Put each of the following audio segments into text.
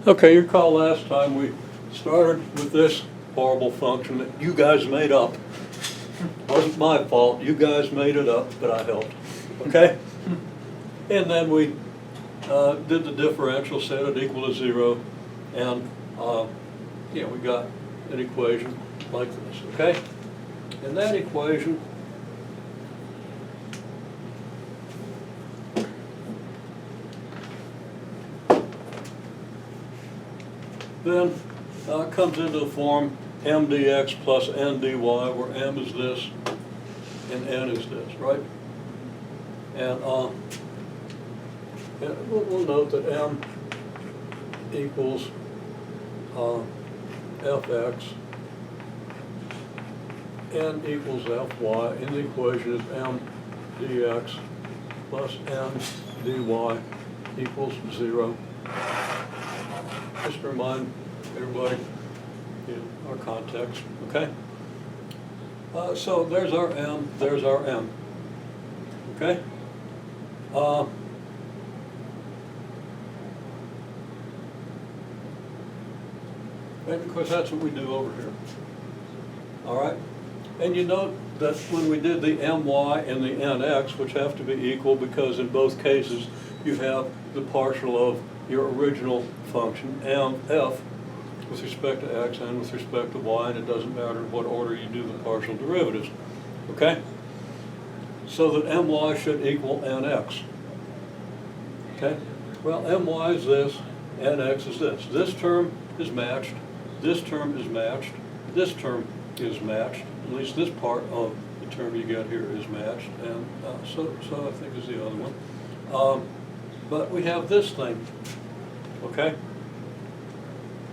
Okay, you recall last time we started with this horrible function that you guys made up. Wasn't my fault, you guys made it up, but I helped, okay? And then we did the differential, set it equal to 0, and we got an equation like this, okay? And that equation then comes into the form m dx plus n dy, where m is this and n is this, right? And we'll note that m equals fx, n equals fy, and the equation is m dx plus n dy equals 0. Just to remind everybody, our context, okay? So there's our m, okay? And of course that's what we do over here, all right? And you note that when we did the my and the nx, which have to be equal because in both cases you have the partial of your original function, f, with respect to x and with respect to y, and it doesn't matter in what order you do the partial derivatives, okay? So that my should equal nx, okay? Well, my is this, nx is this. This term is matched, this term is matched, this term is matched, at least this part of the term you get here is matched, and so I think is the other one. But we have this thing, okay?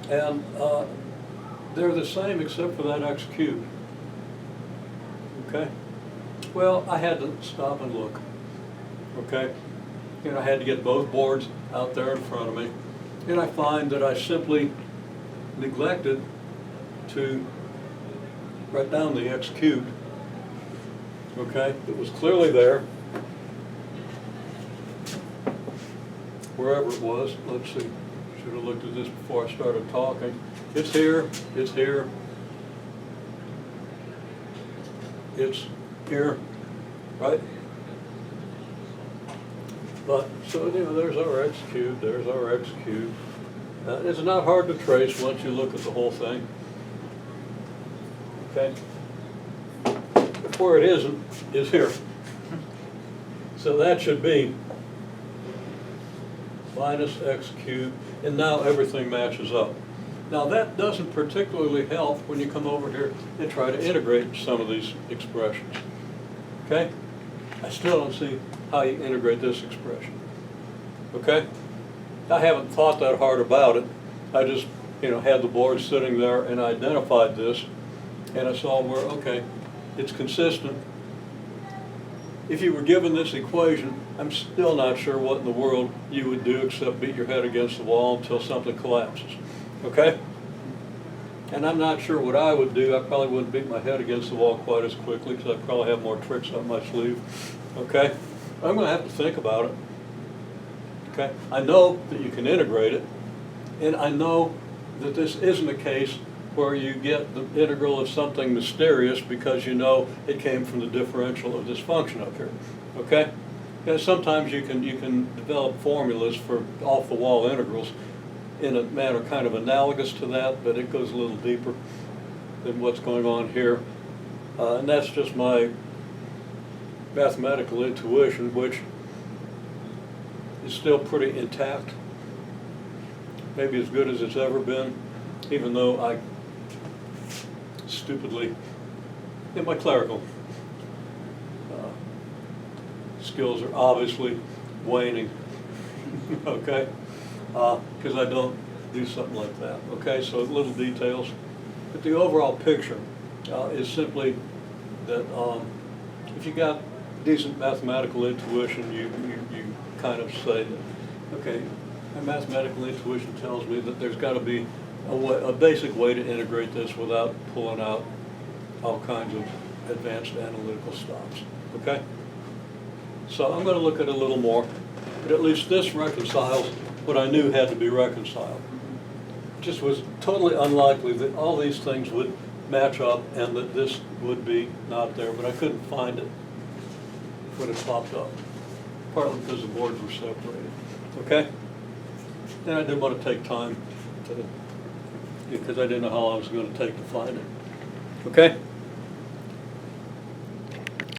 And they're the same except for that x cubed, okay? Well, I had to stop and look, okay? I had to get both boards out there in front of me, and I find that I simply neglected to write down the x cubed, okay? It was clearly there, wherever it was. Let's see, should have looked at this before I started talking. It's here, it's here, it's here, right? But, so, there's our x cubed, there's our x cubed. It's not hard to trace once you look at the whole thing, okay? Where it isn't is here. So that should be minus x cubed, and now everything matches up. Now that doesn't particularly help when you come over here and try to integrate some of these expressions, okay? I still don't see how you integrate this expression, okay? I haven't thought that hard about it. I just, had the board sitting there and identified this, and I saw where, okay, it's consistent. If you were given this equation, I'm still not sure what in the world you would do except beat your head against the wall until something collapses, okay? And I'm not sure what I would do. I probably wouldn't beat my head against the wall quite as quickly because I'd probably have more tricks up my sleeve, okay? I'm going to have to think about it, okay? I know that you can integrate it, and I know that this isn't a case where you get the integral of something mysterious because you know it came from the differential of this function up here, okay? And sometimes you can develop formulas for off-the-wall integrals in a manner kind of analogous to that, but it goes a little deeper than what's going on here. And that's just my mathematical intuition, which is still pretty intact, maybe as good as it's ever been, even though I stupidly, in my clerical skills are obviously waning, okay? Because I don't do something like that, okay? So little details. But the overall picture is simply that if you got decent mathematical intuition, you kind of say that, okay, my mathematical intuition tells me that there's got to be a basic way to integrate this without pulling out all kinds of advanced analytical stops, okay? So I'm going to look at it a little more, but at least this reconciles what I knew had to be reconciled, just was totally unlikely that all these things would match up and that this would be not there, but I couldn't find it when it popped up, partly because the boards were separated, okay? And I didn't want to take time to, because I didn't know how long it was going to take to find it, okay?